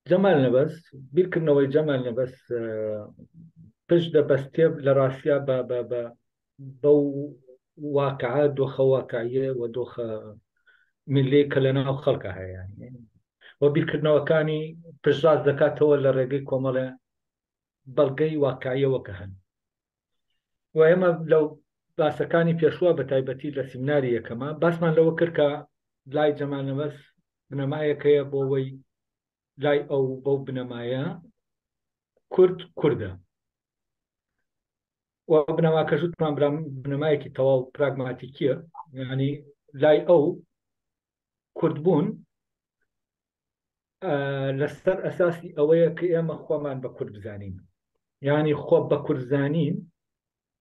جەمال نەبەست بیرکردنەوەی جەمال نەبەست پشت دەبەستێ لە ڕاستیا بەو واقعە دۆخە واقعیە و دۆخە میلەیە کە لەناو خەڵکە هەیە و بیرکردنەوەکانی پشتڕاست دەکاتەوە لە ڕێگەی کۆمەڵە بەڵگەی واقعیەوەکە هەن و ئێمە لەو باسەکانی پێشووە بە تایبەتی لە سیمیناری یەکەمە باسمان لەوە کرد کە لای جەمال نەبەست بنەمایەکەیە بۆەوەی لای ئەو بەو بنەمایە کورد کووردە و بنەماکە ژوتمان بنەمایەکی تەواو پراگماتیکیە یعنی لای ئەو کوردبوون لەسەر ئەساسی ئەوەیە کە ئێمە خۆمان بە کورد بزانین یعنی خۆ بە کوردزانین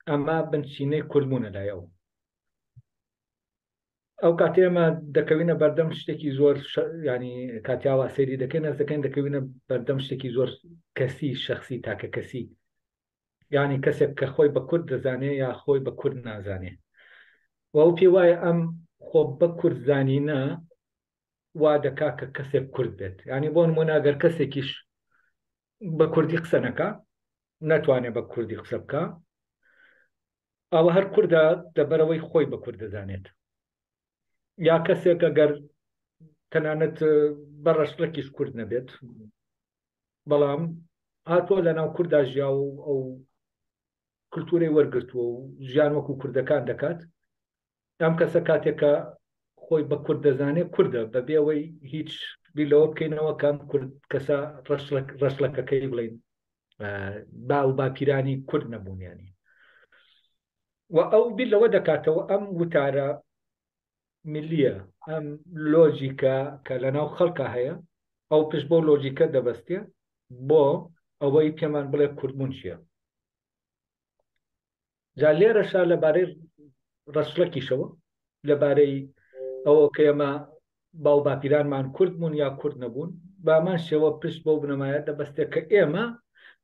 ئەمە بنچینەی کوردبوونە لای ئەو کاتێ ئێمە دەکەوینە بەردەم شتێکی زۆر ینی کاتیاوا سەیری دەکەین ئەس دەکەین دەکەوینە بەردەم شتێکی زۆر کەسی شخصی تاکە کەسی یعنی کەسێک کە خۆی بە کورد دەزانێ یا خۆی بە کورد نازانێ و ئەو پێ وایە ئەم خۆ بە کوردزانینە وا دەکا کە کەسێک کورد بێت ینی بۆ نمونە ئەگەر کەسێکیش بە کوردی قسە نەکا نەتوانێت بە کوردی قسە بکە ئەوە هەر کووردە دەبەرەوەی خۆی بە کورد دەزانێت یا کەسێک ئەگەر تەنانەت بەڕەشلەکیش کورد نەبێت بەڵام هاتووە لە ناو کووردا ژیا و ئەو کللتورەی وەرگرتووە و ژیان وەکو کوردەکان دەکات ئەم کەسە کاتێکە خۆی بە کورد دەزانێت کووردە بەبێەوەی هیچ بیلەوە بکەینەوە کەم کورد کەسە ڕەشلەکەەکەی بڵین با و باپیرانی کورد نەبوونیانی و ئەو بیر لەوە دەکاتەوە ئەم وتارە ملیە ئەم لۆژیکە کە لەناو خەڵکە هەیە ئەو پشت بۆ لۆژیکە دەبەستێ بۆ ئەوەی پێمان بڵێ کوردبوون چییە جا لێرەشا لەبارەی ڕەشلەکیشەوە لەبارەی ئەوە کە ئێمە باو باپیرانمان کورد بوون یا کورد نەبوون بامان شێوە پشت بۆ بنەمایە دەبەستێت کە ئێمە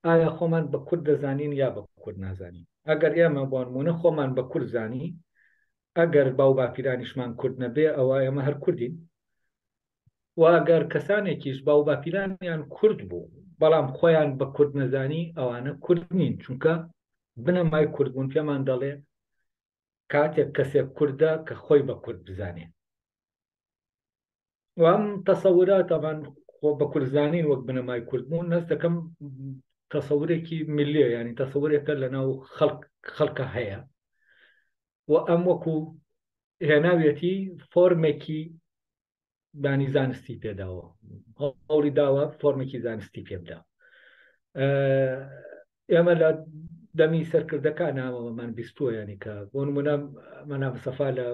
ئایا خۆمان بە کورد دەزانین یا بە کورد نازانین ئەگەر ئێمە بۆنمونە خۆمان بە کورد زانی ئەگەر باو باپیرانیشمان کورد نەبێ ئەوە ئێمە هەر کوردین و ئەگەر کەسانێکیش باو باپیرانیان کورد بوو بەڵام خۆیان بە کورد نەزانی ئەوانە کورد نین چونکە بنەمای کوردبوون پێمان دەڵێ کاتێک کەسێک کووردە کە خۆی بە کورد بزانێ و ئەم تەسەورات ئەمان خۆ بە کوردزانین وەک بنەمای کوردبوون نەست دەکەم تەسەورێکی ملیە ینی تەسەورێکە لەناو خەڵکە هەیە و ئەم وەکو هێناوێتی فۆرمێکی بانی زانستی پێداوە هەوڵی داوە فۆرمێکی زانستی پێ بدا ئێمە لە دەمی سەرکردەکان نامەوەمان بیستووە ینی کە بۆ نمونە مەناب سەفا لە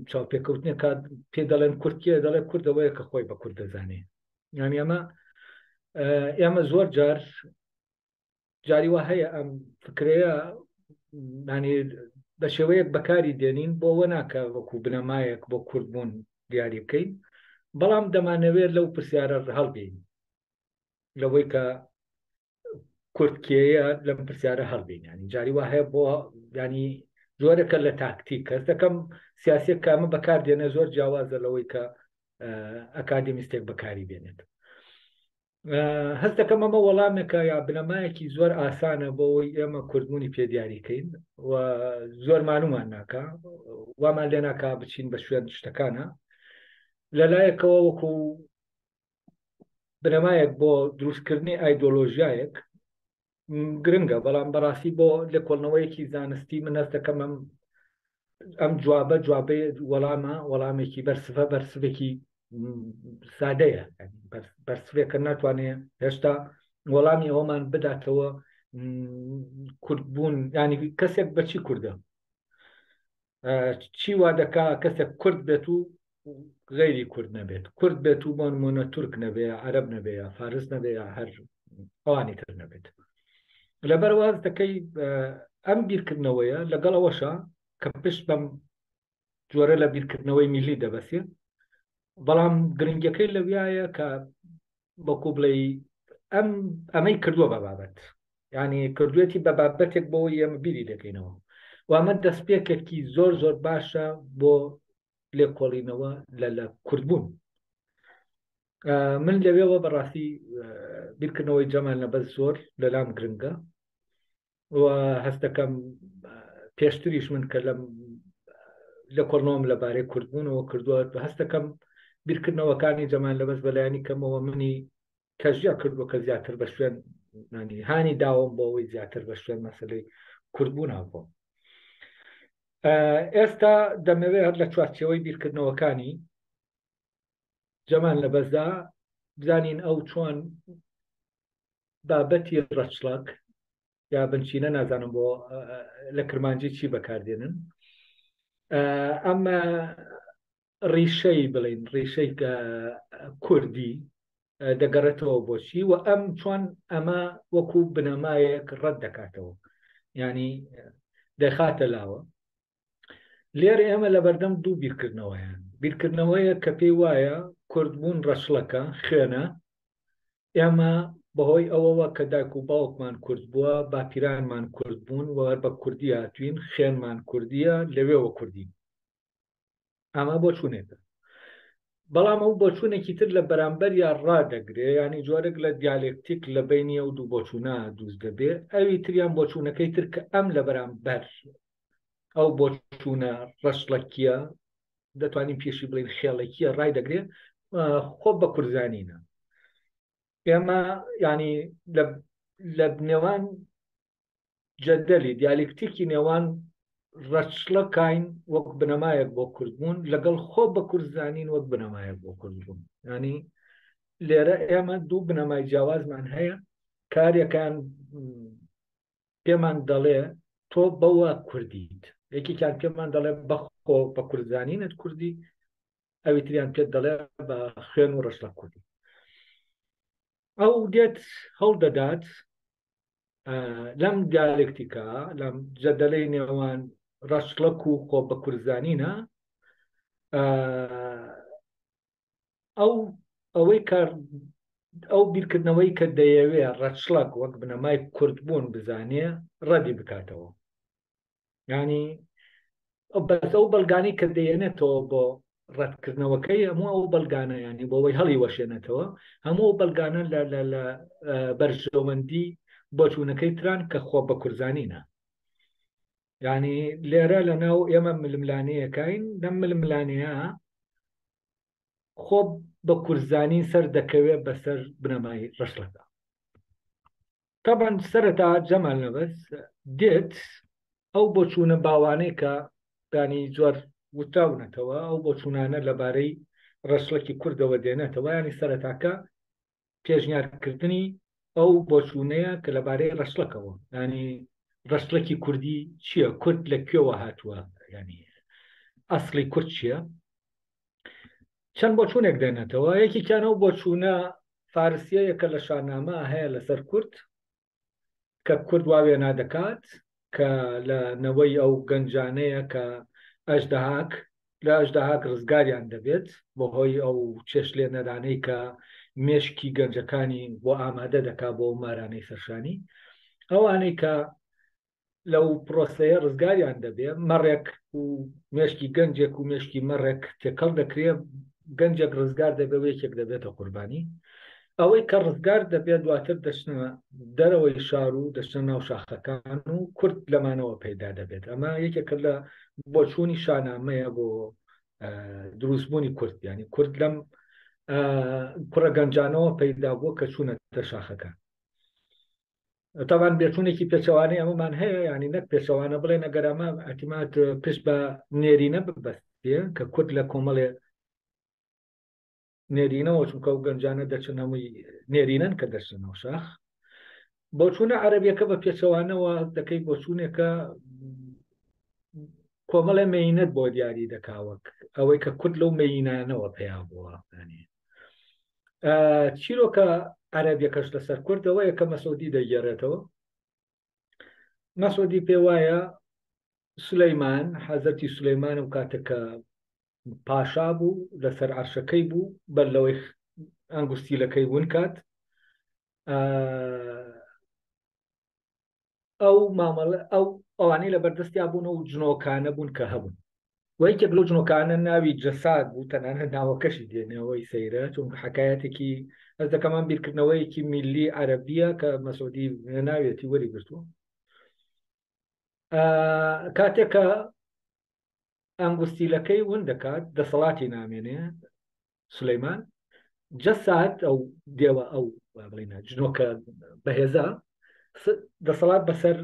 چاوپێکەوتنێکە پێ دەڵێن کورتیە دەڵێ کوردەوەیە کە خۆی بە کورد دەزانێ ینی ئێمە زۆر جاری وە هەیە ئەم فکرەیە ینی بە شێوەیەک بەکاری دێنین بۆەوە ناکە وەکو بنەمایەک بۆ کوردبوون دیاری بکەین بەڵام دەمانەوێت لەو پرسیارە هەڵبین لەوەی کە کورتکێیە لەم پرسیارە هەڵبین ینی جاری وا هەیە بۆ ینی زۆرەکە لە تاکتیک کەس دەکەم سیاسی کامە بەکاردێنە زۆر جیاوازە لەوەی کە ئەکادمیستێک بەکاری بێنێت هەست دەکەم ئەمە وەڵامێکە یا بنەمایەکی زۆر ئاسانە بۆەوەی ئێمە کوردبوونی پێدیاریکەین و زۆر مانومان ناکە وامان لێ ناکا بچین بە شوێن شتەکانە لەلایەکەوە وەکو بنەمایەک بۆ دروستکردنی ئایدۆلۆژیایەک گرنگە بەڵام بەڕاستی بۆ لێکۆڵنەوەیەکی زانستی من هەست دەکەم ئەم جوابە وەڵامێکی بەرسفێکی سادەیە بەرسفێکە ناتوانێت هێشتا وەڵامی ئەوەمان بداتەوە کوردبوون ینی کەسێک بەچی کووردە چی وا دەکا کەسێک کورد بێت و غەیری کورد نەبێت کورد بێت و بۆ نمونە تورک نەبێ عەرەب نەبێ فارس نەبێ هەر ئەوانی تر نەبێت لەبەر واز دەکەی ئەم بیرکردنەوەیە لەگەڵ ئەوەشە کە پشت بەم جۆرە لە بیرکردنەوەی میلی دەبەسێت بەڵام گرنگەکەی لەویایە کە بەکو بڵێ ئەمەی کردووە بە بابەت ینی کردوێتی بە بابەتێک بۆەوەی ئێمە بیری دەکەینەوە وامە دەستپێکێکی زۆر باشە بۆ لێکۆڵینەوە لە کوردبوون من لەوێەوە بەڕاستی بیرکردنەوەی جەمال لەبەر زۆر لەلام گرنگە و هەستەکەم پێشتریش من کە لە کۆڵنەوەم لەبارەی کوردبوونەوە کردووە هەستەکەم بیرکردنەوەکانی جەمال لەبەر بەلایانی کەمەوە منی کەژیا کردووە کە زیاتر بە شوێن هانی داوام بۆ ئەوەی زیاتر بە شوێن مەسەلەی کوردبوون بۆ ئێستا دەمەوێت هەر لە چوارچێوەی بیرکردنەوەکانی جەمال لەبەردا بزانین ئەو چۆن بابەتی ڕەچڵک یا بنچینە نازانم بۆ لە کرمانجی چی بەکاردێنن ئەمە ڕیشەی بڵین ڕیشەی کوردی دەگەڕێتەوە بۆچی و ئەم چۆن ئەمە وەکو بنەمایەک ڕەت دەکاتەوە ینی دەخاتە لاوە لێرە ئێمە لە بەردەم دوو بیرکردنەوەیان بیرکردنەوەیە کە پێی وایە کوردبوون ڕەشڵەکە خوێنە ئێمە بەهۆی ئەوەوە کە دایک و باوکمان کورد بووە باپیرانمان کورد بوون و هەر بە کوردی هاتوین خوێنمان کوردیە لەوێەوە کوردی ئەمە بۆ چوونێتە بەڵام ئەو بۆچوونێکی تر لە بەرامبەر یا ڕادەگرێ ینی جۆرەك لە دیالکتیک لە بینی ئەو دوو بۆچوونە دووست دەبێ ئەوی تریان بۆچوونەکەی تر کە ئەم لە بەرامبەر ئەو بۆچوونە ڕەشڵەکیە دەتوانین پێشی بڵین خێڵێکیە ڕای دەگرێ خۆ بە کورزانینە ئێمە ینی لە نێوان جەدەلی دیالکتیکی نێوان ڕەچڵەکین وەک بنەمایەک بۆ کوردبوون لەگەڵ خۆ بە کورزانین وەک بنەمایەک بۆ کوردبوون ینی لێرە ئێمە دوو بنەمای جیاوازمان هەیە کارێکان پێمان دەڵێ تۆ بەوە کوردیت یەکێکیان پێمان دەڵێ بەخۆ بە کورزانینت کوردی ئەوی تریان پێت دەڵێ بە خوێن و ڕەشڵە کوردی ئەو دێت هەڵدەدات لەم دیالکتیکا لەم جەدەلەی نێوان ڕەشڵەک و خۆ بە کورزانینە ئەوەی کار ئەو بیرکردنەوەی کە دەیەوێ ڕەچڵک وەک بنەمای کوردبوون بزانێ ڕەدی بکاتەوە ینی بەس ئەو بەڵگانی کە دەیەنێتەوە بۆ ڕەتکردنەوەکەی هەموو ئەو بەڵگانە ینی بۆەوەی هەڵی وەشێنێتەوە هەموو بەڵگانە لە بەرژەوەندی بۆچوونەکەی تران کە خۆ بە کورزانینە ینی لێرە لە ناو ئێمە ململانەیەکین لەم ململانەیە خۆ بە کورزانی سەر دەکەوێت بەسەر بنەمای ڕەشڵەکە تەبەن سەرەتا جەمال لەبەس دێت ئەو بۆچوونە باوانەی کە دانی جۆر وتراونەتەوە ئەو بۆچوونانە لەبارەی ڕەشڵەکی کوردەوە دێنێتەوە ینی سەرەتاکە پێشنیارکردنی ئەو بۆچوونەیە کە لەبارەی ڕەشڵەکەەوە ینی ڕەشڵەکی کوردی چییە کورد لە کوێوە هاتووە ینی ئەسڵی کورد چییە چەند بۆچوونێک دێنێتەوە یەکێکیان ئەو بۆچوونە فارسیەیە کە لە شاهنامە هەیە لەسەر کورد کە کورد واوێ نادەکات کە لە نەوەی ئەو گەنجانەیە کە ئەژدەهاک لە ئەژدەهاک ڕزگاریان دەبێت بۆ هۆی ئەو چێش لێ نەدانەی کە مێشکی گەنجەکانی بۆ ئامادە دەکا بۆ مارانەی سەرشانی ئەوانەی کە لەو پرۆسەیە ڕزگاریان دەبێت مەڕێک و مێشکی گەنجێک و مێشکی مەڕێک تێکەڵ دەکرێت گەنجێک ڕزگار دەبێت یەکێک دەبێتە قوربانی ئەوەی کە ڕزگار دەبێت دواتر دەچنە دەرەوەی شار و دەچنە ناو شاخەکان و کورد لەمانەوە پەیدا دەبێت ئەمە یەکێکە لە بۆچوونی شاهنامەیە بۆ دروستبوونی کورد ینی کورد لەم کوڕە گەنجانەوە پەیدا بووە کە چوونەتە شاخەکان تاوان بێچوونێکی پێچەوانەی ئەمەمان هەیە ینی نەک پێچەوانە بڵێ نەگەر ئەمە ئەتیمات پشت بە نێرینە ببەستێ کە کورد لە کۆمەڵێ نێرینەوە چونکە و گەنجانە دەچن هەمووی نێرینەن کە دەچنەوە شاخ بۆچوونە عەرەبیەکە بە پێچەوانەوە دەکەی بۆچوونێکە کۆمەڵە مەینەت بۆ دیاری دەکاوەک ئەوەی کە کورد لەو مەینانەوە پێیا بووە چیرۆکە عەرەبیەکەش لەسەر کوردەوەیە کە مەسعودی دەیگێڕێتەوە مەسعودی پێ وایە سولەیمان حەزەتی سولەیمان و کاتێکە پاشا بوو لەسەر عەرشەکەی بوو بەر لەوەی ئەنگوستیلەکەی ون کات ئەو مامەڵە ئەوانەی لە بەردەستیا بوون و جنۆکانە بوون کە هەبوون وەیەکێک لەو جنۆکانە ناوی جەساد بوو، تەنانەت ناوەکەشی دێنەوەی سەیرە، چون حکایەتێکی ئەس دەکەمان بیرکردنەوەیەکی میلی عەرەبیە کە مەسعودی ناوێتی وەریگرتووە. کاتێکە ئەنگوستیلەکەی ون دەکات دەسەڵاتی نامێنێ سولەیمان، جەساد ئەو دێوە ئەو بڵێنە جنۆکە بەهێزە دەسەڵات بەسەر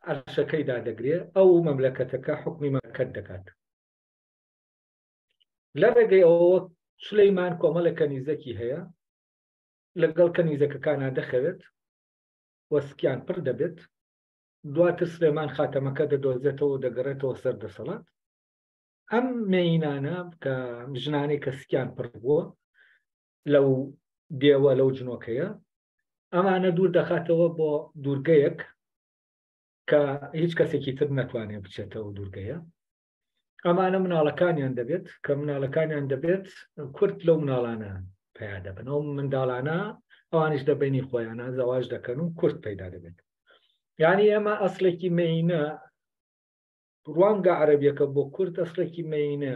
عەرشەکەیدا دەگرێ، ئەو مەملەکەتەکە حکمی مەکەت دەکات. لە ڕێگەی ئەوە سولەیمان کۆمەڵە کەنیزەکی هەیە، لەگەڵ کەنیزەکەکانە دەخەوێت وەسکیان پڕ دەبێت، دواتر سلێمان خاتەمەکە دەدۆزێتەوە و دەگەڕێتەوە سەر دەسەڵات. ئەم مێینانە کە ژنانەی کە سکیان پڕ بووە لەو دێوە لەو جنۆکەیە، ئەمانە دوور دەخاتەوە بۆ دوورگەیەک کە هیچ کەسێکی تر نەتوانێت بچێتەوە دوورگەیە. ئەمانە مناڵەکانیان دەبێت کە مناڵەکانیان دەبێت کورد لەو مناڵانە پیا دەبن، ئەو منداڵانە ئەوانش دەبینی خۆیانە زەواج دەکەن و کورد پەیدا دەبێت. یعنی ئەمە ئەسڵێکی مێینە ڕوانگە عەرەبیەکە بۆ کورد ئەسڵێکی مێینە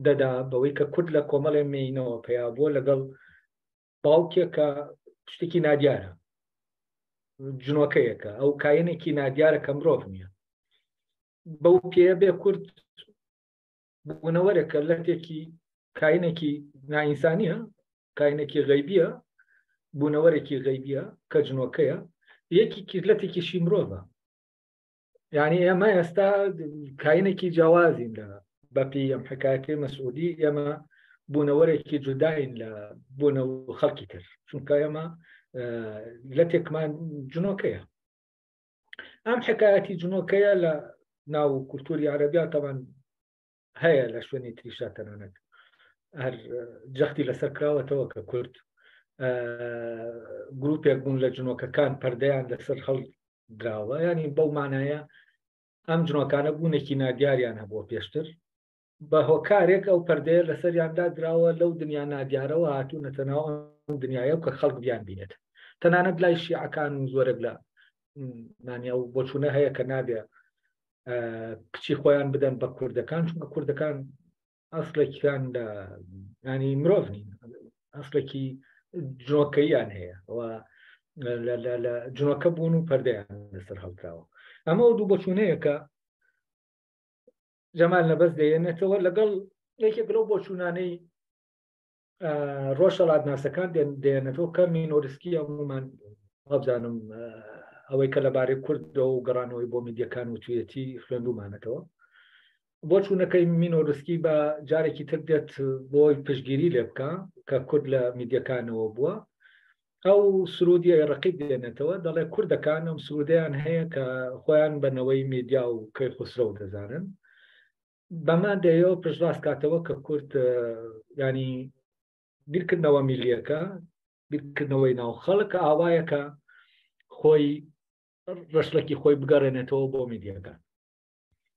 دەدا بەوەی کە کورد لە کۆمەڵێ مێینەوە پیا بووە لەگەڵ باوکێکە شتێکی نادیارە، جنۆکەیەکە، ئەو کاینێکی نادیارە کە مرۆڤ نییە. بەو پێ بێ کورد بوونەوەرێکە لەتێکی کاینێکی نائینسانیە، کاینێکی غەیبیە، بوونەوەرێکی غەیبیە کە جنۆکەیە، یەکی کیلەتێکیشی مرۆڤە. یعنی ئێمە ئێستا کاینێکی جیاوازین لە بەپی ئەم حکایەتی مەسعودی، ئێمە بوونەوەرێکی جوداین لە بوونە خەڵکی تر، چونکە ئێمە لەتێکمان جنۆکەیە. ئەم حکایەتی جنۆکەیە لە ناو کولتوری عەرەبیا تەبەن هەیە لە شوێنی تریشا، تەنانەت هەر جەختی لەسەر کراوەتەوە کە کورد گروپێک بوون لە جنۆکەکان پەردەیان لەسەر هەڵ دراوە، ینی بەو مانایە ئەم جنۆکانە بوونێکی نادیاریان هەبووە پێشتر، بە هۆکارێک ئەو پەردەیە لەسەریاندا دراوە لەو دنیا نادیارەوە هاتوونەتە ناو دنیاە کە خەڵک بیان بینێت. تەنانەت لای شیعەکان و زۆرێک لە مانیا و بۆچوونە هەیە کە نابێ کچی خۆیان بدەن بە کوردەکان، چونکە کوردەکان ئەسڵێکیان لە ینی مرۆڤ نین، ئەسڵێکی جنۆکەییان هەیە و لە جنۆکە بوون و پەردەیان لەسەر هەڵدراوە. ئەمە دوو بۆچوونەیە کە جەمال لەبەس دێنێتەوە لەگەڵ یەکێک لەو بۆچوونانەی ڕۆژهەڵات ناسەکان دێنێتەوە کە مینۆریسکی هەمومان هەبزانم ئەوەی کە لەبارەی کوردەوە و گەڕانەوەی بۆ میدیەکان و توێتی خوێندومانێتەوە. بۆچوونەکەی مینۆریسکی بە جارێکی تر دێت بۆی پشتگیری لێ بکە کە کورد لە میدیەکانەوە بووە، ئەو سرودی ڕقیب دێنێتەوە، دەڵێ کوردەکان ئەم سرودیان هەیە کە خۆیان بەنەوەی میدیا و کەیخوسرە دەزانن. بەمان دەیەوە پشتڕاست کاتەوە کە کورد ینی بیرکردنەوە میلیەکە، بیرکردنەوەی ناو خەڵک ئاوایەکە خۆی ڕشلێکی خۆی بگەڕێنێتەوە بۆ میدیەکان.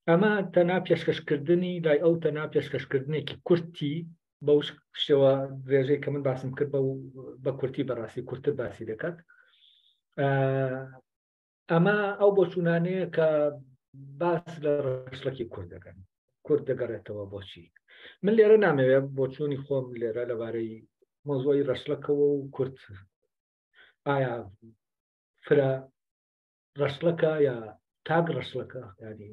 ئەمە تەنها پێشکەشکردنی لای ئەو تەنها پێشکەشکردنێکی کورتی بەو شێوە درێژەی کە من باسم کرد بە کورتی بەڕاستی کورتتر باسی دەکات. ئەمە ئەو بۆچوونانەیە کە باس لە ڕشلەکی کورد دەکەن، کورد دەگەڕێتەوە بۆچی. من لێرە نامەوێت بۆچوونی خۆم لێرە لەبارەی مۆزۆی ڕشلەکەەوە و کورد ئایا فرە ڕشلەکە یا تاگ ڕشلەکە ینی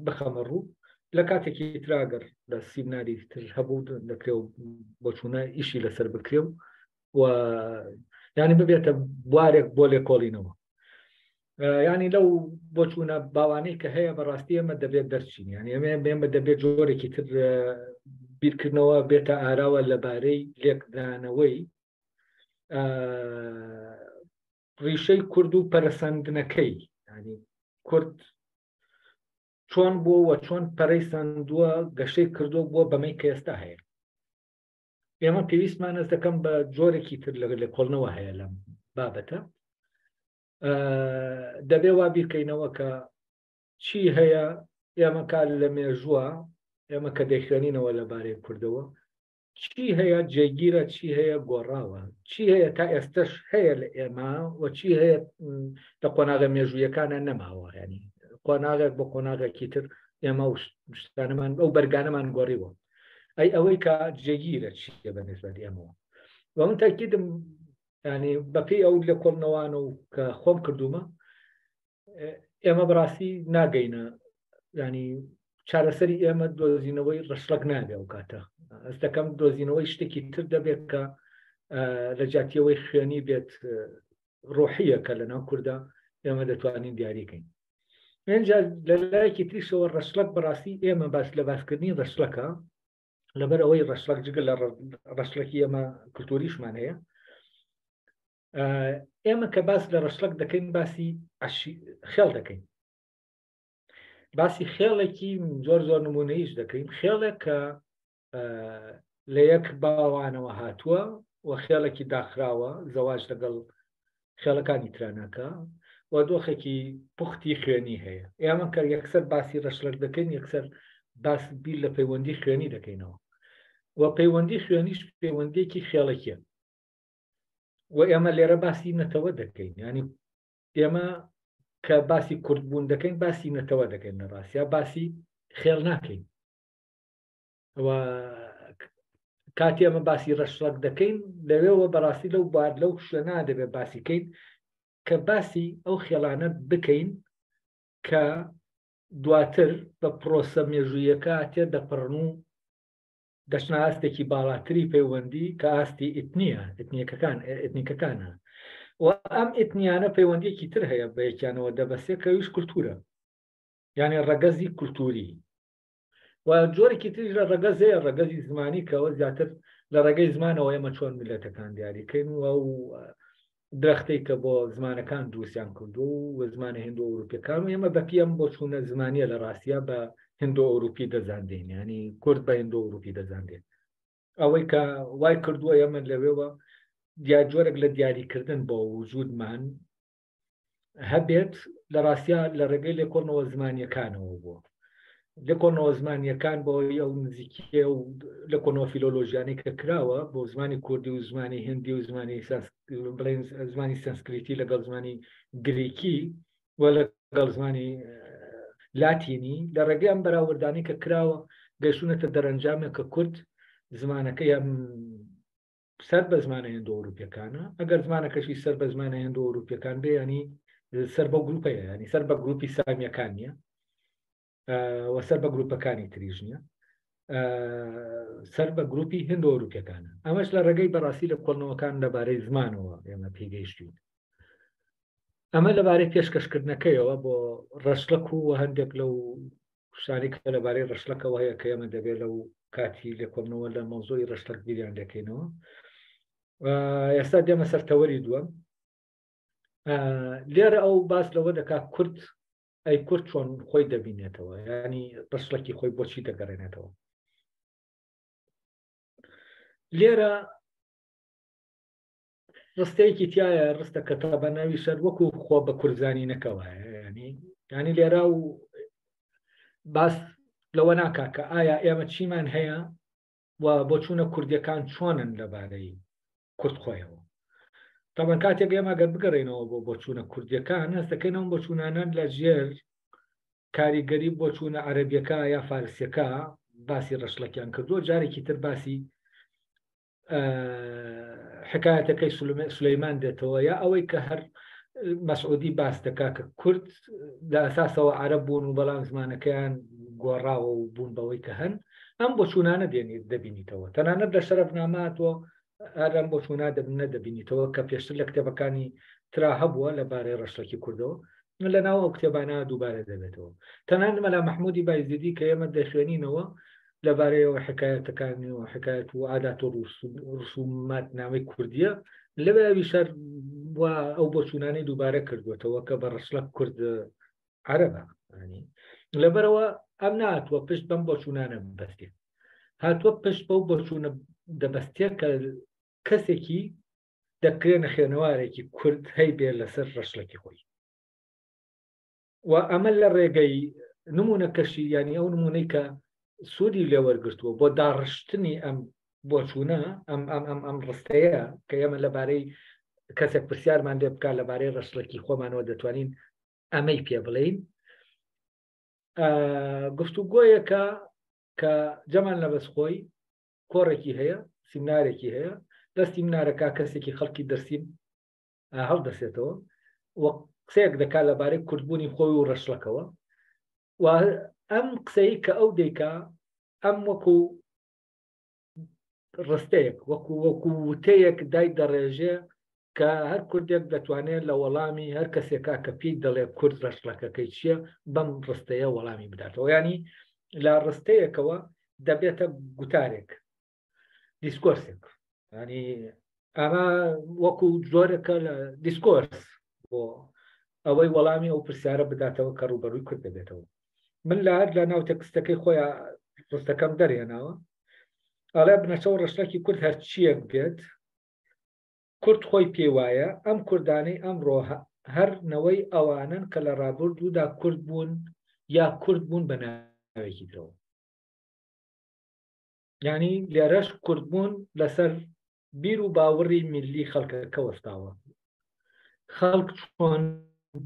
بخەمە ڕوو لە کاتێکی تراگەر لە سیمناری تر هەبوو دەکرێ و بۆچوونە ئیشی لەسەر بکرێ و ینی ببێتە بوارێک بۆ لێکۆڵینەوە. ینی لەو بۆچوونە باوانەی کە هەیە بەڕاستی ئەمە دەبێت دەرچین، ینی ئەمە دەبێت جۆرێکی تر بیرکردنەوە بێتە ئاراوە لەبارەی لێکدانەوەی ڕیشەی کورد و پەرەسەندنەکەی، ینی کورد چۆن بووە چۆن پەرەی سندووە گەشەی کردو بووە بەمەی کە ئێستا هەیە. ئێمە پێویستمان ئەس دەکەم بە جۆرێکی تر لە کۆڵنەوە هەیە لەم بابەتە. دەبێ وا بیرکەینەوە کە چی هەیە ئێمە کار لە مێژووە، ئێمە کە دەیخوێنینەوە لەبارەی کوردەوە چی هەیە جێگیرە، چی هەیە گۆڕاوە، چی هەیە تا ئێستش هەیە لە ئێمە و چی هەیە لە قۆناغە مێژوویەکانە نەماوە. ینی قۆناغێک بۆ قۆناغێکی تر ئێمە شتانەمان ئەو بەرگانەمان گۆڕیوە ئەی ئەوەی کە جێگیرە چیە بەنسبەت ئێمەوە و من تاکیدم ینی بەپێی ئەو لە کۆڵنەوانە و کە خۆم کردومە ئێمە بەڕاستی ناگەینە ینی چارەسەری ئێمە دۆزینەوەی ڕەشلەک نابێ ئەو کاتە ئەس دەکەم دۆزینەوەی شتێکی تر دەبێت کە لە جاتیەوەی خوێنی بێت ڕۆحیە کە لەناو کووردا ئێمە دەتوانین دیاریکەین اینجا لە لایەکی تریشەوە ڕەشلەک بەڕاستی ئێمە باس لە باسکردنی ڕەشلەکە لەبەر ئەوەی ڕەشلەک جگە لە ڕەشلەکی ئێمە کللتوریشمان هەیە ئێمە کە باس لە ڕەشلەک دەکەین باسی خێڵ دەکەین باسی خێڵێکی زۆر زۆر نمونەیش دەکەین خێڵێک کە لە یەک باوانەوە هاتووە و خێڵێکی داخراوە زەواج لەگەڵ خێڵەکانی ترانەکە و دۆخێکی پوختی خوێنی هەیە ئێمە کە یەکسەر باسی ڕەشلەک دەکەین یەکسەر باس بیر لە پەیوەندی خوێنی دەکەینەوە و پەیوەندی خوێنیش پەیوەندێکی خێڵێکیە و ئێمە لێرە باسی نەتەوە دەکەین ینی ئێمە کە باسی کوردبوون دەکەین باسی نەتەوە دەکەین لە ڕاستیا باسی خێڵ ناکەین و کاتی ئەمە باسی ڕەشلەک دەکەین لەوێەوە بەڕاستی لەو بار لەو شوێنە دەبێت باسیکەین کە باسی ئەو خێڵانە بکەین کە دواتر بە پرۆسە مێژوویەکە تێ دەپڕن و دەچنە ئاستێکی باڵاتری پەیوەندی کە ئاستی ئیتنیە ئێتنیکەکانە و ئەم ئێتنیانە پەیوەندیەکی تر هەیە بە یەکیانەوە دەبەسێت کە ویش کولتورە یعنی ڕەگەزی کولتوری و جۆرێکی تریش لە ڕەگەزەیە ڕەگەزی زمانی کەەوە زیاتر لە ڕێگەی زمانەوە ئێمە چۆن میلەتەکان دیاریکەین و درەختەی کە بۆ زمانەکان دروستیان کردو و زمانە هندۆ ئەوروپیەکان و ئێمە بەپیم بۆ چوونە زمانیە لە ڕاستیە بە هندۆ ئەوروپی دەزاندین ینی کورد بە هندۆ ئەوروپی دەزاندێن ئەوەی کە وای کردووە ئێمە لەوێەوە جۆرێک لە دیاریکردن بۆ وجودمان هەبێت لە ڕاستیا لە ڕێگەی لێکۆڵنەوە زمانیەکانەوە بووە لێکۆڵنەوە زمانیەکان بۆ ئەو نزیکیە و لە کۆنەوە فیلۆلۆژیانەی کە کراوە بۆ زمانی کوردی و زمانی هندی و زمانی سانسکریتی لەگەڵ زمانی گریکی و لەگەڵ زمانی لاتینی لە ڕێگەی ئەم بەراوردانی کە کراوە گەیشتونەتە دەرەنجامێک کە کورد زمانەکەی ئەم سەر بە زمانە هندۆ ئەوروپیەکانە ئەگەر زمانەکەشی سەر بە زمانە هندۆ ئەوروپیەکان بێ ینی سەر بە گروپەیە ینی سەر بە گروپی سامیەکان نیە و سەر بە گروپەکانی تریژ نیە سەر بە گروپی هندۆ ئەوروپیەکانە ئەمەش لە ڕێگەی بەڕاستی لە کۆڵنەوەکان لەبارەی زمانەوە ئێمە پێگەیشتین ئەمە لەبارەی پێشکەشکردنەکەیەوە بۆ ڕەشلەک و هەندێک لەو شتانی کە لەبارەی ڕەشلەکەەوە هەیە کە ئێمە دەبێت لەو کاتی لێکۆڵنەوە لە مۆزۆی ڕەشلەک بیریان دەکەینەوە ئێستا دێمە سەرتەوەری دووەم لێرە ئەو باس لەوە دەکات کورد ئەی کورد چۆن خۆی دەبینێتەوە ینی ڕەشلەکی خۆی بۆچی دەگەڕێنێتەوە لێرە ڕستەیەکی تایە ڕستە کە تەبە ناوی شەر وەکو خۆ بە کورزانی نەکەوە ینی لێرە و باس لەوە ناکات کە ئایا ئێمە چیمان هەیە و بۆ چوونە کوردیەکان چۆنن لەبارەی کورد خۆیەوە تاوان کاتێک ئێمە گەر بگەڕێنەوە بۆ چوونە کوردیەکان هەست دەکەینەوە بۆ چوونانە لە ژێر کاریگەری بۆ چوونە عەرەبیەکە یا فارسیەکە باسی ڕەشلەکیان کردووە جارێکی تر باسی حکایەتەکەی سولەیمان دێتەوە یا ئەوەی کە هەر مەسعودی باس دەکا کە کورد لە ئەساسەوە عەرەب بوون و بەڵام زمانەکەیان گۆڕاوە و بوون بەوەی کە هەن ئەم بۆ چوونانە دەبینیتەوە تەنانەت لە شەرەفناماتەوە ئەم بۆ چوونا نەدەبینیتەوە کە پێشتر لە کتێبەکانی ترا هەبووە لەبارەی ڕەشلەکی کوردەوە لەناو ئەو کتێبانە دووبارە دەبێتەوە تەنان مەلا مەحموودی بایزیدی کە ئێمە دەخوێنینەوە لەبارەیەوە حکایەتەکانی و حکایەت و عادات و ڕسومات ناوەی کوردیە لەبەوی شەر ئەو بۆ چوونانەی دووبارە کردوێتەوە کە بە ڕەشلەک کورد عەرەبە لەبەرەوە ئەم ناتوە پشت بەم بۆ چوونانە بەستێ هاتووە پشت بەو بۆ چوونە دەبەستێ کە کەسێکی دەکرێنە خوێنەوارێکی کورد هەی بێ لەسەر ڕەشلەکی خۆی و ئەمە لە ڕێگەی نمونەکەشی ینی ئەو نمونەی کە سوودی لێ وەرگرتووە بۆ داڕشتنی ئەم بۆ چوونە ئەم ڕستەیە کە ئێمە لەبارەی کەسێک پرسیارمان لێ بکات لەبارەی ڕەشلەکی خۆمانەوە دەتوانین ئەمەی پێ بڵین گفتوگۆیەکە کە جەمان لە بەسخۆی کۆڕێکی هەیە سیمنارێکی هەیە لە سیمنارەکە کەسێکی خەڵکی دەرسیم هەڵدەسێتەوە و قسەیەک دەکات لەبارەی کوردبوونی خۆی و ڕەشلەکەوە و ئەم قسەی کە ئەو دەیکا ئەم وەکو ڕستەیەک وەکو وتەیەک دای دەڕێژێ کە هەر کوردێک دەتوانێت لە وەڵامی هەر کەسێکا کە پێی دەڵێ کورد ڕەشلەکەکەی چییە بەم ڕستەیە وەڵامی بداتەوە ینی لە ڕستەیەکەوە دەبێتە گوتارێک دیسکۆرسێک ینی ئەمە وەکو جۆرەکە لە دیسکۆرس بۆ ئەوەی وەڵامی ئەو پرسیارە بداتەوە کە ڕوبەڕووی کورد دەبێتەوە من لە هەر لە ناو تەکستەکەی خۆیان ڕستەکەم دەرهێناوە ئەڵێ بنەچەو ڕەشلەکی کورد هەرچیەک بێت کورد خۆی پێی وایە ئەم کوردانەی ئەمڕۆ هەر نەوەی ئەوانن کە لە ڕابردوودا کورد بوون یا کورد بوون بە ناوێکی ترەوە ینی لێرەش کوردبوون لەسەر بیر و باوەڕی میلی خەڵکەکە وەستاوە خەڵک چۆن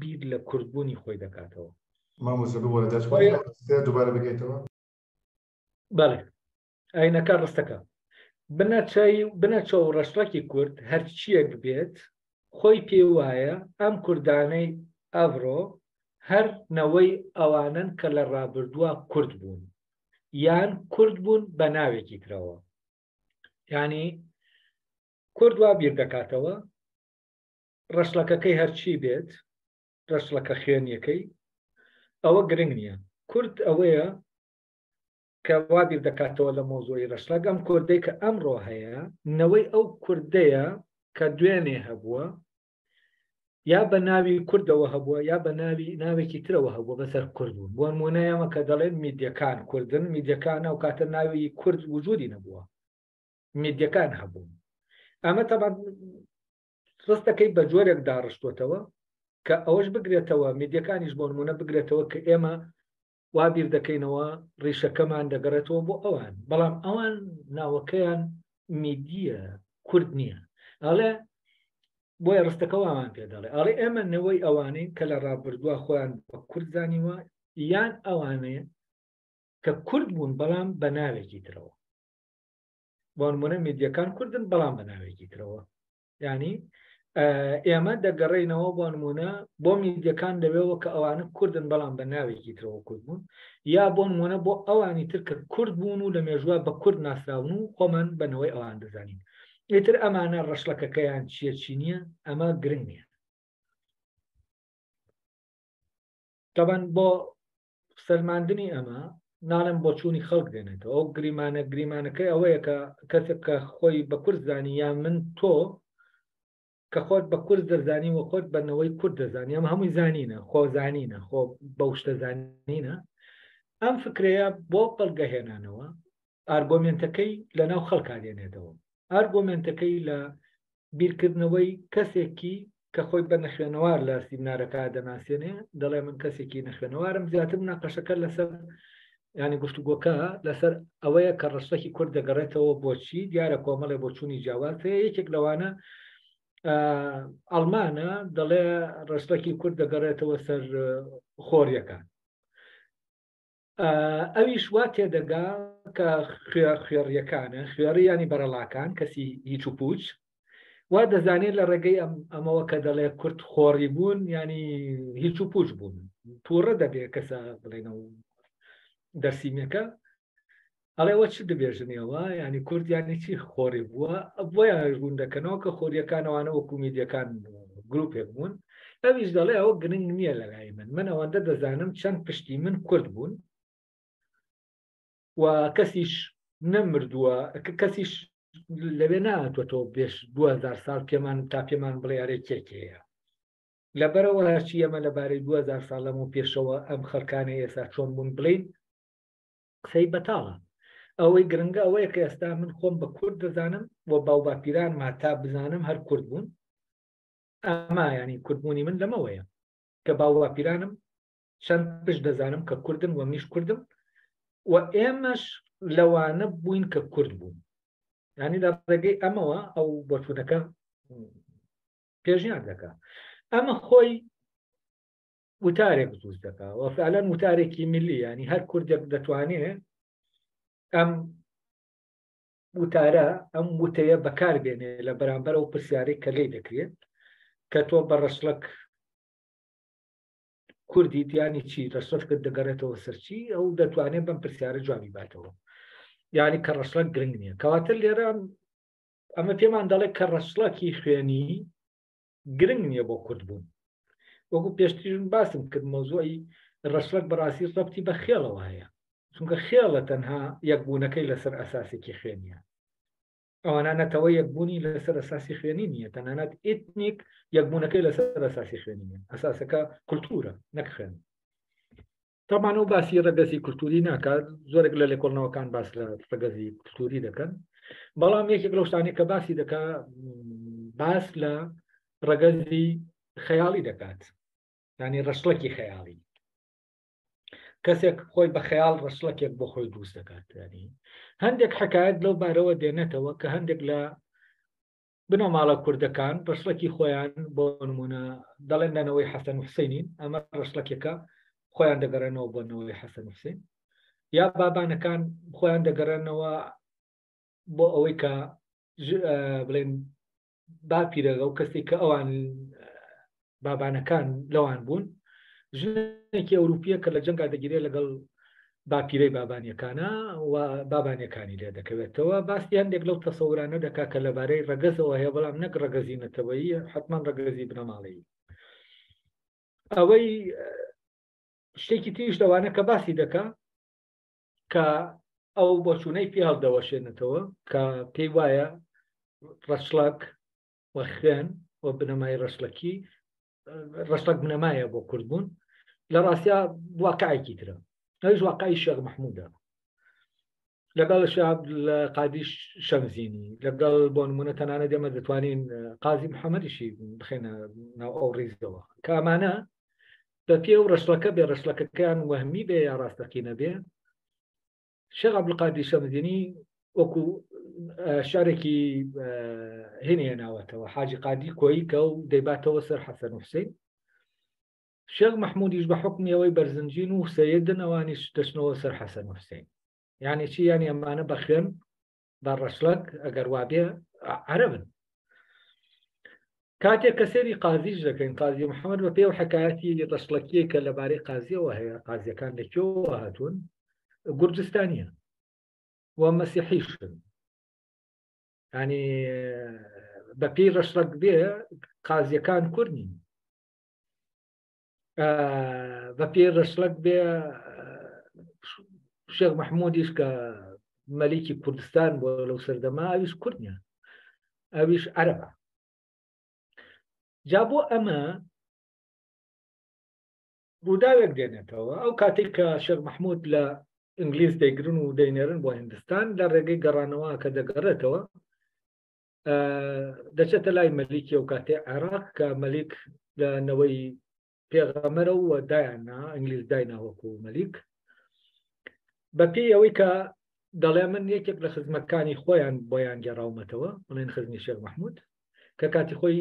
بیر لە کوردبوونی خۆی دەکاتەوە دووبارە بگەیتەوە بەڵێ ئاینەکە ڕستەکە بنەچەو ڕەشڵەکی کورد هەرچیەک بێت خۆی پێ وایە ئەم کوردانەی ئەڤڕۆ هەر نەوەی ئەوانن کە لە ڕابردووە کورد بوون یان کورد بوون بە ناوێکی ترەوە ینی کورد وا بیر دەکاتەوە ڕەشڵەکەکەی هەرچی بێت ڕەشڵەکە خوێنیەکەی ئەوە گرنگ نییە کورد ئەوەیە کە وا بیر دەکاتەوە لە مۆزۆی ڕەشڵەک ئەم کوردەی کە ئەمڕۆ هەیە نەوەی ئەو کوردەیە کە دوێنێ هەبووە یا بە ناوی کوردەوە هەبووە یا بە ناوێکی ترەوە هەبووە بەسەر کورد بوون بۆ نمونەیەمە کە دەڵێن میدیەکان کوردن میدیەکان ئەو کاتە ناوی کورد وجودی نەبووە میدیەکان هەبوون ئەمە تەبەن ڕستەکەی بە جۆرێک داڕشتوتەوە کە ئەوەش بگرێتەوە میدیەکانیش بۆ نمونە بگرێتەوە کە ئێمە وا بیر دەکەینەوە ڕیشەکەمان دەگەڕێتەوە بۆ ئەوان بەڵام ئەوان ناوەکەیان میدیە کورد نییە ئەڵێ بۆیە ڕستەکە وامان پێ دەڵێ ئەڵێ ئێمە نەوەی ئەوانەی کە لە ڕابردووە خۆیان بە کورد زانیوە یان ئەوانەیە کە کورد بوون بەڵام بە ناوێکی ترەوە بۆ نمونە میدیەکان کوردن بەڵام بە ناوێکی ترەوە ینی ئێمە دەگەڕێینەوە بۆ نمونە بۆ میدیەکان دەبێەوە کە ئەوانە کوردن بەڵام بە ناوێکی ترەوە کورد بوون یا بۆ نمونە بۆ ئەوانی تر کە کورد بوون و لە مێژووە بە کورد ناسراون و خۆمان بەنەوەی ئەوان دەزانین ئیتر ئەمانە ڕەشلەکەکەیان چییە چی نییە ئەمە گرنگ نییە تەبەن بۆ سەلماندنی ئەمە ناڵم بۆ چوونی خەڵک دێنێتەوە ئەو گریمانەکەی ئەوەیە کە کەسێک کە خۆی بە کورد زانی یا من تۆ کە خۆت بە کورد دەزانی و خۆت بەنەوەی کورد دەزانی ئەم هەمووی زانینە خۆ زانینە خۆ بەو شتە زانینە ئەم فکرەیە بۆ بەڵگەهێنانەوە ئارگۆمنتەکەی لەناو خەڵکا دێنێتەوە ئارگۆمنتەکەی لە بیرکردنەوەی کەسێکی کە خۆی بە نەخوێنەوار لە سیمنارەکە دەناسێنێ دەڵێ من کەسێکی نەخوێنەوارم زیاتر مناقەشەکە لەسەر ینی گفتوگۆکە لەسەر ئەوەیە کە ڕەشتێکی کورد دەگەڕێتەوە بۆچی دیارە کۆمەڵێ بۆ چوونی جیاواز هەیە یەکێک لەوانە ئەڵمانە دەڵێ ڕەشتێکی کورد دەگەڕێتەوە سەر خۆریەکان ئەویش وا تێدەگا کە خوێڕیەکانە خوێڕی ینی بەرەڵاکان کەسی هیچ و پوچ وا دەزانێت لە ڕێگەی ئەمەوە کە دەڵێ کورد خۆڕی بوون ینی هیچ و پوچ بوون تووڕە دەبێت کەسە بڵێنەوە دەرسیمەکە ئەڵێەوە چ دەبێژنیەوە ینی کورد یانی چی خۆڕی بووە بۆیە ڕوون دەکەنەوە کە خۆریەکانەوانە وەکو میدیەکان گروپێک بوون ئەویش دەڵێ ئەوە گرنگ نییە لە لای من ئەوەندە دەزانم چەند پشتی من کورد بوون و کەسیش نەمردووە کەسیش لەوێ ناتوەتەوە بێش 2000 ساڵ پێمان بڵێ یارێ کێکەیە لەبەرەوە هەرچی ئەمە لەبارەی 2000 ساڵ لەمە پێشەوە ئەم خەڵکانە ئێستا چۆن بوون بڵین قسەی بەتاڵە ئەوەی گرنگە ئەوەیە کە ئێستا من خۆم بە کورد دەزانم و باو باپیران ماتا بزانم هەر کورد بوون ئەما ینی کوردبوونی من لەمەوەیە کە باو باپیرانم چەند پشت دەزانم کە کوردن و منیش کوردم و ئێمەش لەوانە بووین کە کورد بوون ینی لە ڕێگەی ئەمەوە ئەو بۆچوونەکە پێشنیار دەکات ئەمە خۆی وتارێک دروست دەکات و فعلا وتارێکی ملی ینی هەر کوردێک دەتوانێت ئەم وتارە ئەم وتەیە بەکاربێنێ لە بەرامبەر ئەو پرسیارەی کە لێی دەکرێت کە تۆ بە ڕەشلک کوردی دیانی چی ڕەشلەکت دەگەڕێتەوە سەرچی ئەو دەتوانێت بەم پرسیارە جوابی باتەوە یعنی کە ڕەشلک گرنگ نییە کەواتە لێرە ئەمە پێمان دەڵێت کە ڕەشلەکی خوێنی گرنگ نییە بۆ کورد بوون وەکو پێشترین باسم کرد مۆزوعی ڕەشلک بەڕاستی ڕەبتی بە خێڵەوە هەیە چونکە خێڵە تەنها یەکبوونەکەی لەسەر ئەساسێکی خوێنیە ئەوانانەتەوە یەکبوونی لەسەر ئەساسی خوێنی نییە تەنانەت ئێتنیک یەکبوونەکەی لەسەر ئەساسی خوێنی نیە ئەساسەکە کولتورە نەک خوێن طبعاً ئەو باسی ڕەگەزی کولتوری ناکات زۆرێک لە لێکۆڵنەوەکان باس لە ڕەگەزی کولتوری دەکەن بەڵام یەکێک لەو شتانەی کە باسی دەکات باس لە ڕەگەزی خەیاڵی دەکات ینی ڕەشلەکی خەیاڵی کەسێک خۆی بە خەیاڵ ڕەشلەکێک بۆ خۆی دروست دەکات ینی هەندێک حکایەت لەو بارەوە دێنێتەوە کە هەندێک لە بنەماڵە کوردەکان ڕەشلەکی خۆیان بۆ نمونە دەڵێن لەنەوەی حەسەن و حوسێنین ئەمە ڕەشلەکێکە خۆیان دەگەڕێنەوە بۆنەوەی حەسەن و حوسێن یا بابانەکان خۆیان دەگەڕێنەوە بۆ ئەوەی کە بڵێن باپیرەگە و کەسێک کە ئەوان بابانەکان لەوان بوون ژنێکی ئەوروپیە کە لە جەنگا دەگیرێت لەگەڵ باپیرەی بابانیەکانە و بابانیەکانی لێ دەکەوێتەوە باسی هەندێک لەو تەسەورانە دەکا کە لەبارەی ڕەگەزەوە هەیە بەڵام نەک ڕەگەزی نەتەوەیی حتمان ڕەگەزی بنەماڵەیی ئەوەی شتێکی تریش لەوانە کە باسی دەکا کە ئەو بۆچوونەی پێ هەڵدەوەشێنێتەوە کە پێی وایە ڕەشلک و خوێن و بنەمای ڕەشلەکی ڕەشلک بنەمایە بۆ کورد بوون لە ڕاستیا واقعێکی ترە ئەویش واقعی شێخ مەحموودە لەگەڵ لە قادی شەمزینی لەگەڵ بۆ نمونە تەنانە دێمە دەتوانین قازی محەممەدیشی بخێنە ناو ئەو ڕیزەوە کە ئەمانە بە پێ و ڕەشلەکە بێ ڕەشلەکەکەیان وەهمی بێ یا ڕاستەقینە بێ شێخ عەبدولقادر شەمزینی وەکو شارێکی هێنیە ناوەتەوە حاجی قادی کۆیی کە و دەیباتەوە سەر حەسەن و حوسێن شێخ مەحموودیش بە حکمی ئەوەی بەرزنجین و سەیدن ئەوانیش دەچنەوە سەر حەسەن و حوسێن یعنی چی یعنی ئەمانە بە خوێن بە ڕەشلک ئەگەر وابێ عەرەبن کاتێک کە سێری قازیش دەکەین قازی محەممەد بە پێ و حکایەتی ڕەشلەکیە کە لەبارەی قازیەوە هەیە قازیەکان لەکوێوە هاتوون گورجستانیە و مەسیحیشن ینی بە پێی ڕەشلک بێ قازیەکان کورد نین بە پێی ڕەشلک بێ شێخ مەحموودیش کە مەلیکی کوردستان بۆ لەو سەردەما ئەویش کورد نیە ئەویش عەرەبە جا بۆ ئەمە ڕووداوێک دێنێتەوە ئەو کاتێک کە شێخ مەحموود لە ئینگلیز دەیگرن و دەینێرن بۆ هیندستان لە ڕێگەی گەڕانەوە کە دەگەڕێتەوە دەچێتە لای مەلیکی ئەو کاتێ عێراق کە مەلیک لەنەوەی پێغەمبەرە و دایاننا ئینگلیز دایناوەکو مەلیک بە پێی ئەوەی کە دەڵێ من یەکێک لە خزمەتکانی خۆیان بۆیان گەڕاومەتەوە بڵێن خزمی شێخ مەحموود کە کاتی خۆی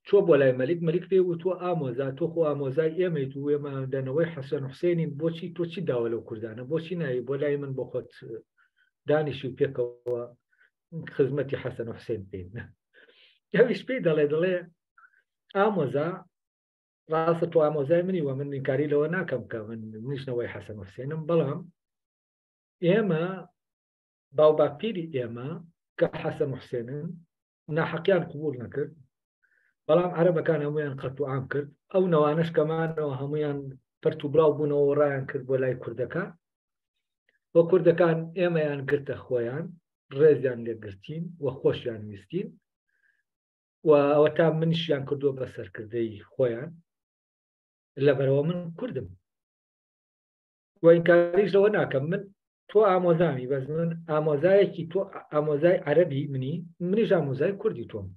چۆ بۆ لای مەلیک پێ و تۆ ئامۆزا تۆ خۆ ئامۆزای ئێمەیت و ئێمە دەنەوەی حەسەن و حوسێنین بۆچی تۆ چی داوە لەو کوردانە بۆچی ناوی بۆ لای من بۆ خۆت دانیشی و پێکەوە خزمەتی حەسەن و حوسێن پێین ئەویش پێی دەڵێ ئامۆزا ڕاستە تۆ ئامۆزای منی و من ئینکاری لەوە ناکەم کە من نیشتنەوەی حەسەن و حوسێنم بەڵام ئێمە باوباپیری ئێمە کە حەسەن و حوسێنن ناحەقیان قبول نەکرد بەڵام عەرەبەکان هەمویان قەت و عام کرد ئەو نەوانش کەمانەوە هەمویان پەرت و بڵاو بوونەوە ڕایان کرد بۆ لای کوردەکان بۆ کوردەکان ئێمەیان گرتە خۆیان ڕێزیان لێگرتین و خۆشیان ویستین و ئەوە تا منیشیان کردووە بە سەرکردەی خۆیان لەبەرەوە من کوردم و ئینکاریش لەوە ناکەم من تۆ ئامۆزامی بەس من ئامۆزایەکی تۆ ئامۆزای عەرەبی منیش ئامۆزای کوردی تۆم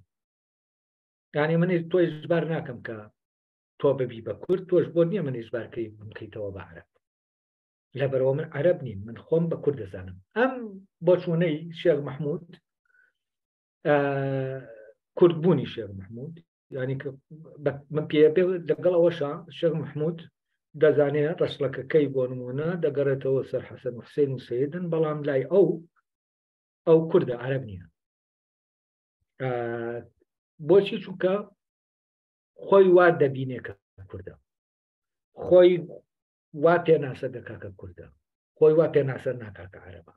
یعنی من تۆ ئیجبار ناکەم کە تۆ ببی بە کورد تۆش بۆ نییە من ئیجبارکەی بکەیتەوە بە عەرەب لەبەرەوە من عەرەب نیم من خۆم بە کورد دەزانم ئەم بۆچوونەی شێخ مەحموود کوردبوونی شێخ مەحموود يعني من پێ لەگەڵ ئەوەشە شێخ محمود دەزانێت ڕەشلەکەکەی بۆ نمونە دەگەڕێتەوە سەر حەسەن و حوسێن و سەیدن بەڵام لای ئەو کوردە عەرەب نییە. بۆچی؟ چونکە خۆی وا دەبینێ کە کوردە، خۆی وا پێناسە دەکا کە کوردە، خۆی وا پێناسە ناکا کە عەرەبە.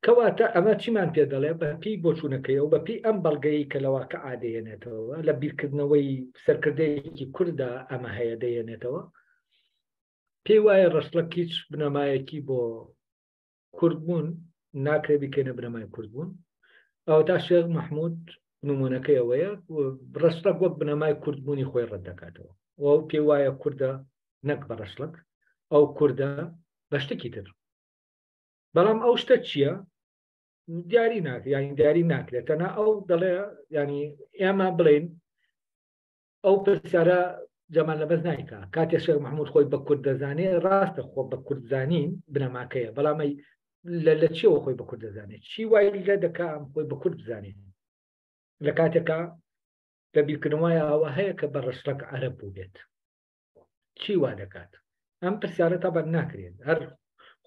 کەواتە ئەمە چیمان پێ دەڵێ بەپی بۆچوونەکەی و بەپی ئەم بەڵگەی کە لەواکە ئادەیەنێتەوە لە بیرکردنەوەی سەرکردەیەکی کووردا ئەمە هەیە دەیەنێتەوە، پێی وایە ڕەشلەک هیچ بنەمایەکی بۆ کوردبوون ناکرێ بکەنە بنەمای کوردبوون. ئەو تا شێخ محمود نمونونەکەی ئەوەیە ڕەشلەک وەک بنەمای کوردبوونی خۆی ڕەت دەکاتەوە و پێی وایە کووردە نەک بە ڕەشلەک، ئەو کووردە بە شتێکی تر. بەڵام ئەو شتە چییە؟ دیاری ناکرێت، ینی دیاری ناکرێت تەنها ئەو دەڵێ ینی ئێمە بڵێن ئەو پرسیارە جەمال لەبەز نایکا کاتێ شێخ محمود خۆی بە کورد دەزانێت، ڕاستە خۆ بە کوردزانین بنەماکەیە، بەڵام لە چیەوە خۆی بە کورد دەزانێت؟ چی وای لە دەکا ئەم خۆی بە کورد بزانێت لە کاتێکا لە بیرکردنەوەی ئەوە هەیە کە بە ڕەشلەک عەرەب بوو بێت؟ چی وا دەکات؟ ئەم پرسیارە تەبەن ناکرێت. هەر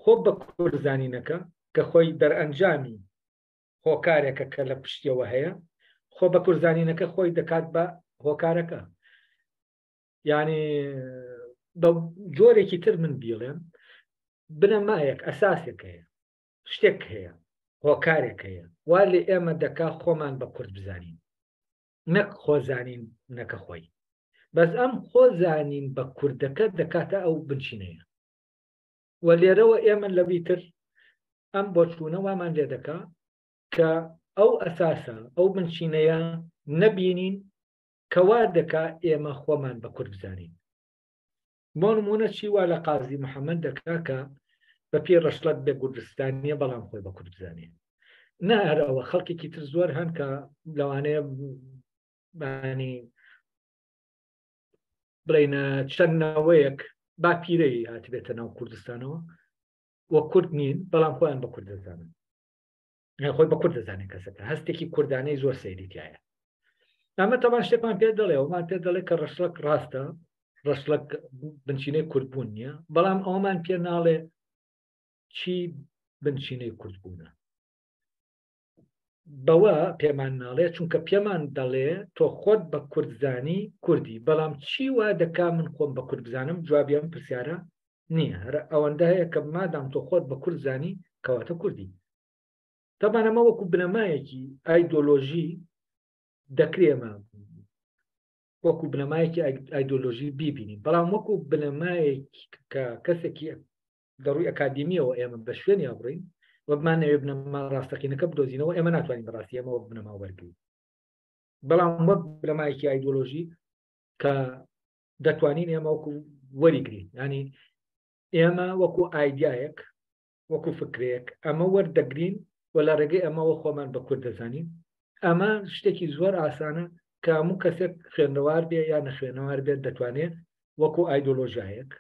خۆ بە کوردزانینەکە کە خۆی دەرئەنجامی هۆکارێکە کە لە پشتیەوە هەیە، خۆ بە کوردزانینەکە خۆی دەکات بە هۆکارەکە. یعنی بە جۆرێکی تر من بیڵێم بنەمایەک ئەساسێک هەیە، شتێک هەیە، هۆکارێک هەیە، وا لێ ئێمە دەکا خۆمان بە کورد بزانین، نەک خۆزانین نەکە خۆی. بەس ئەم خۆزانین بە کوردەکە دەکاتە ئەو بنچینەیە و لێرەوە ئێمە لەبیتر ئەم بۆچوونە وامان لێ دەکا کە ئەو ئەساسە ئەو بنچینەیە نەبینین کەوا دەکا ئێمە خۆمان بە کورد بزانین. بۆ نمونە چی وا لە قازی محەممەد دەکا کە بە پێ ڕەشلەک بێ کوردستانیە بەڵام خۆی بە کورد بزانێت. نا هەرەوە خەڵکێکی تر زۆر هەن کە لەوانەیە بانی بڵێنە چەندنەوەیەک با پیرەی هاتبێتە ناو کوردستانەوە وە کورد نین بەڵام خۆیان بە کورد دەزانن، خۆی بە کورد دەزانێت کەسەکە هەستێکی کوردانەی زۆر سەیریتایە. ئەمە تەمان شتێکمان پێ دەڵێ ومان پێ دەڵێ کە ڕەشلەک ڕاستە، ڕەشلەک بنچینەی کوردبوون نییە، بەڵام ئەومان پێ ناڵێ چی بنچینەی کوردبوونە. بەوە پێمان ناڵێ چونکە پێمان دەڵێ تۆ خۆت بە کوردزانی کوردی، بەڵام چی وا دەکا من خۆم بە کورد بزانم؟ جوابی ئەم پرسیارە نییە. ئەوەندە هەیە کە مادام تۆ خۆت بە کوردزانی کەواتە کوردی. تەبان ئەمە وەکو بنەمایەکی ئایدۆلۆژی دەکرێمە وەکو بنەمایەکی ئایدۆلۆژی بیبینین، بەڵام وەکو بنەمایەکی کە کەسێکی دەڕووی ئەکادیمیەوە ئێمە بە شوێنی ئەبڕین وە بمانەوێ بنەما ڕاستەقینەکە بدۆزینەوە ئێمە ناتوانین بەڕاستی ئەمە وەک بنەما وەرگین، بەڵام وەک بنەمایەکی ئایدۆلۆژی کە دەتوانین ئێمە وەکو وەریگرین، ینی ئێمە وەکو ئایدیایەک وەکو فکرێک ئەمە وەردەگرین و لە ڕێگەی ئەمەوە خۆمان بە کورد دەزانین. ئەمە شتێکی زۆر ئاسانە کە هەموو کەسێک خوێندەوار بێ یا نەخوێنەوار بێت دەتوانێت وەکو ئایدۆلۆژایەک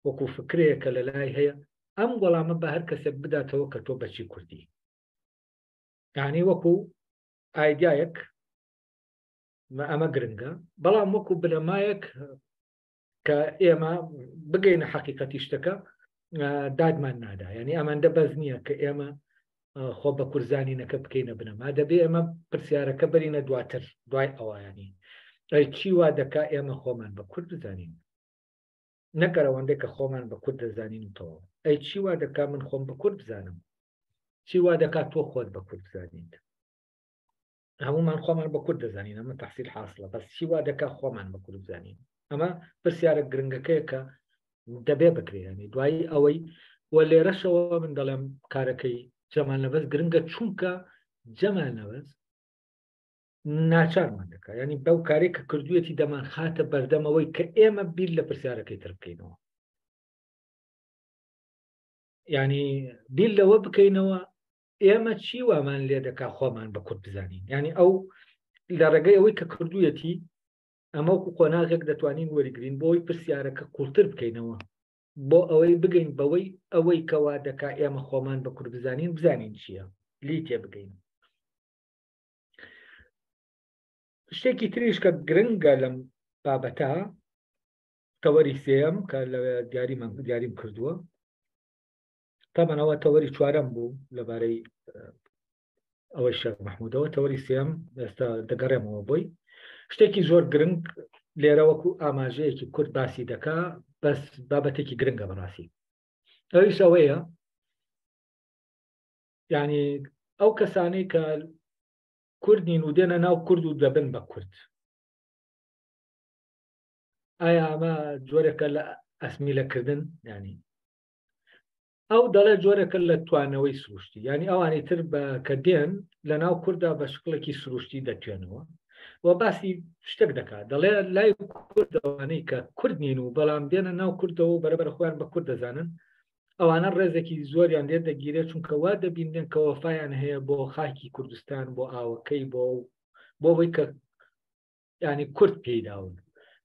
وەکو فکرەیەکە لە لای هەیە ئەم وەڵامە بە هەر کەسێک بداتەوە کە تۆ بەچی کوردی. یعنی وەکو ئایدیایەک ئەمە گرنگە، بەڵام وەکو بنەمایەک کە ئێمە بگەینە حەقیقەتی شتەکە دادمان نادا. یعنی ئەمەندە بەز نییە کە ئێمە خۆ بە کوردزانینەکە بکەینە بنەما، دەبێ ئەمە پرسیارەکە بەرینە دواتر دوای ئەوەیانی ئەی چی وا دەکا ئێمە خۆمان بە کورد بزانین، نەگەرەوەندەی کە خۆمان بە کورد دەزانینەوە. ئەی چی وا دەکا من خۆم بە کورد بزانم، چی وا دەکات تۆ خۆت بە کورد بزانیت. هەمومان خۆمان بە کورد دەزانین، ئەمە تەحسیل حاصلە، بەس چی وا دەکا خۆمان بە کورد بزانین. ئەمە پرسیارە گرنگەکەیە کە دەبێ بکرێنی دوایی ئەوەی وە لێرەشەوە من دەڵێم کارەکەی جەمال نەبەز گرنگە چونکە جەمال نەبەز ناچارمان دەکا، ینی بەو کارێک کە کردوێتی دەمان خاتە بەردەمەوەی کە ئێمە بیر لە پرسیارەکەی تر بکەینەوە، ینی بیر لەوە بکەینەوە ئێمە چی وامان لێ دەکا خۆمان بە کورد بزانین. ینی ئەو لە ڕێگەی ئەوەی کە کردوێتی ئەمە وەکو قۆناغێک دەتوانین وەریگرین بۆەوەی پرسیارەکە کوڵتر بکەینەوە، بۆ ئەوەی بگەین بەوەی ئەوەی کەوا دەکا ئێمە خۆمان بە کورد بزانین بزانین چییە، لی تێ بگەین. شتێکی تریش کە گرنگە لەم بابەتە تەوەری سێم کە لە دیاریم کردووە تامان ئەوە تەوەری چوارەم بوو لەبارەی ئەوەی شێخ مەحموودەوە تەوەری سێم ئێستا دەگەڕێمەوە بۆی شتێکی زۆر گرنگ لێرە وەکو ئاماژەیەکی کورد باسی دەکا بەس بابەتێکی گرنگە بەڕاستی ئەویش ئەوەیە یعنی ئەو کەسانەی کە کوردین و دێنە ناو کورد و دەبن بە کورد ئایا ئەمە جۆرێکە لە ئەسمیلەکردن ینی ئەو دەڵێ جۆرێکە لە توانەوەی سروشتی ینی ئەوانی تر بە کە دێن لە ناو کووردا بە شکڵێکی سروشتی دەتوێنەوە و باسی شتێک دەکات دەڵێ لای کوردەوانەی کە کورد نین و بەڵام دێنە ناو کوردەوە و بەرەبەر خۆیان بە کورد دەزانن ئەوانە ڕێزێکی زۆریان لێ دەگیرێت چونکە وا دەبینێن کە وەفایان هەیە بۆ خاکی کوردستان بۆ ئاوەکەی بۆ بۆی کە ینی کورد پێیداون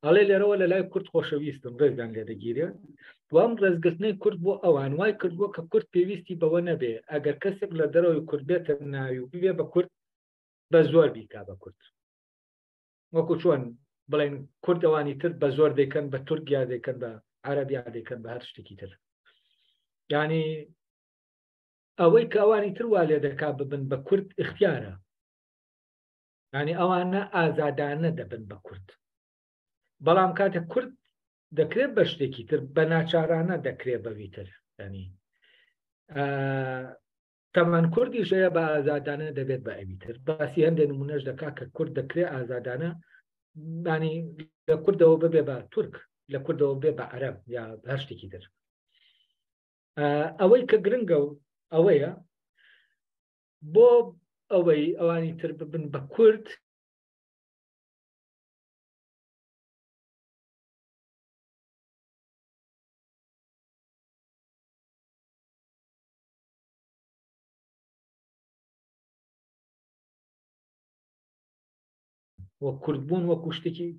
ئەڵێ لێرەوە لە لای کورد خۆشەویستم ڕێزیان لێ دەگیرێت دوام ڕێزگرتنەی کورد بۆ ئەوان وای کردووە کە کورد پێویستی بەوە نەبێ ئەگەر کەسێک لە دەرەوەی کورد بێتە ناوی و ببێ بە کورد بە زۆر بیکا بە کورد وەکو چۆن بڵێن کوردەوانی تر بە زۆر دەیکەن بە تورکیا دەیکەن بە عەرەبیا دەیکەن بە هەر شتێکی تر ینی ئەوەی کە ئەوانی تر وا لێ دەکا ببن بە کورد اختیارە ینی ئەوانە ئازادانە دەبن بە کورد بەڵام کاتێک کورد دەکرێت بە شتێکی تر بە ناچارانە دەکرێت بەوی تر ینی تەمان کوردی شەیە بە ئازادانە دەبێت بە ئەوی تر باسی هەندێک نمونەش دەکا کە کورد دەکرێت ئازادانە ینی لە کوردەوە ببێ بە تورک لە کوردەوە بێ بە عەرەب یا هەر شتێکی تر ئەوەی کە گرنگە و ئەوەیە بۆ ئەوەی ئەوانی تر ببن بە کورد وە کوردبوون وەکو شتێکی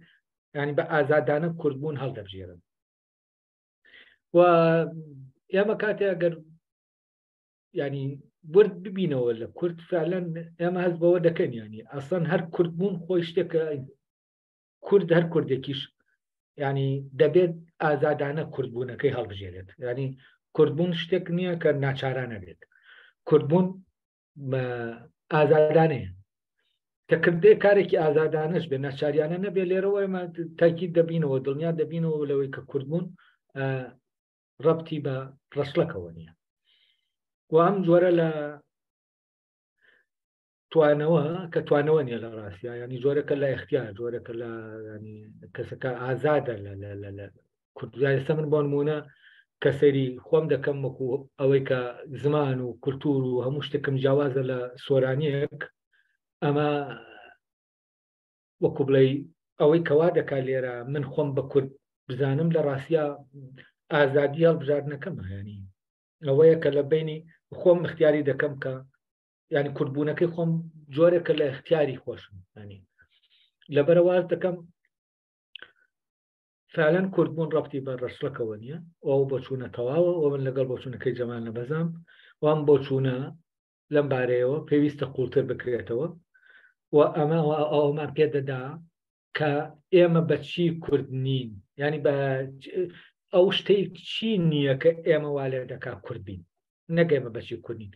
ینی بە ئازادانە کوردبوون هەڵدەبژێرن و ئێمە کاتێ ئەگەر ینی ورد ببینەوە لە کورد فعلەن ئێمە هەست بەوە دەکەن ینی ئەسڵەن هەر کوردبوون خۆی شتێکە کورد هەر کوردێکیش ینی دەبێت ئازادانە کوردبوونەکەی هەڵبژێرێت ینی کوردبوون شتێک نییە کە ناچارانە بێت کوردبوون ئازادانەیە تەکردێ کارێکی ئازادانەش بێ ناچاریانە نەبێ لێرەوە ئێمە تاکید دەبینەوە دڵنیا دەبینەوە لەوەی کە کوردبوون ڕەبتی بە ڕەشلەکەوە نییە و ئەم جۆرە لە توانەوە کە توانەوە نیە لە ڕاستیا ینی جۆرەکە لە اختیار جۆرەکە لە کەسەکە ئازادە لە کوردستان ئێستا من بۆ نمونە کە سەیری خۆم دەکەم وەکو ئەوەی کە زمان و کولتور و هەموو شتێکم جیاوازە لە سۆرانیەک ئەمە وەکو بڵێ ئەوەی کەوا دەکا لێرە من خۆم بە کورد بزانم لە ڕاستیا ئازادی هەڵبژاردنەکەمە ینی ئەوەیە کە لە بینی خۆم اختیاری دەکەم کە ینی کوردبوونەکەی خۆم جۆرێکە لە اختیاری خۆشم ینی لەبەرەوە دەکەم فعلەن کوردبوون ڕەبتی بە ڕەشلەکەوە نییە ئەو بۆ چوونە تەواوە و من لەگەڵ بۆ چوونەکەی جەمال نەبەزام وام بۆ چوونە لەم بارەیەوە پێویستە قوڵتر بکرێتەوە و ئەمە ئەومان پێدەدا کە ئێمە بە چی کورد نین ینی بە ئەو شتەی چی نییە کە ئێمە وا لێ دەکا کورد بین نەگەیمە بەچی کوردین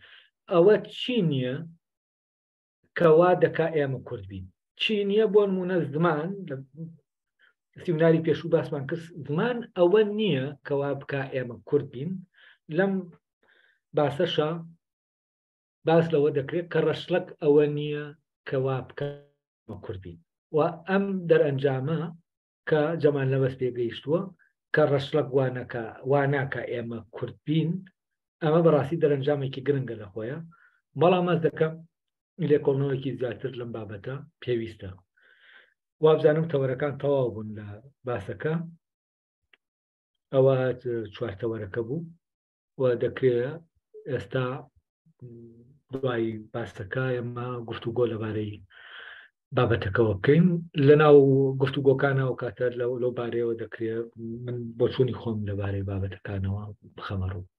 ئەوە چی نییە کەوا دەکا ئێمە کورد بین چی نییە بۆ نمونە زمان سیمیناری پێشوو باسمان کرد زمان ئەوە نییە کەوا بکا ئێمە کورد بین لەم باسەشە باس لەوە دەکرێت کە ڕەشلەک ئەوە نییە کەوا بکە کورد بین و ئەم دەرئەنجامە کە جەمال نەبەس پێگەیشتووە کە ڕەشلەک واناکە ئێمە کورد بین ئەمە بەڕاستی دەرەنجامێکی گرنگە لە خۆیە بەڵام ئەس دەکەم لێکۆڵنەوەیەکی زیاتر لەم بابەتە پێویستە وابزانم تەوەرەکان تەواو بوون لە باسەکە ئەوە چوارتەوەرەکە بوو و دەکرێت ئێستا دوای باسەکە ئێمە گفتوگۆ لەبارەی بابەتەکەەوە بکەین لەناو گفتوگۆکانە و کاتە لەو بارەیەوە دەکرێت من بۆ چوونی خۆم لەبارەی بابەتەکانەوە بخەمە ڕوو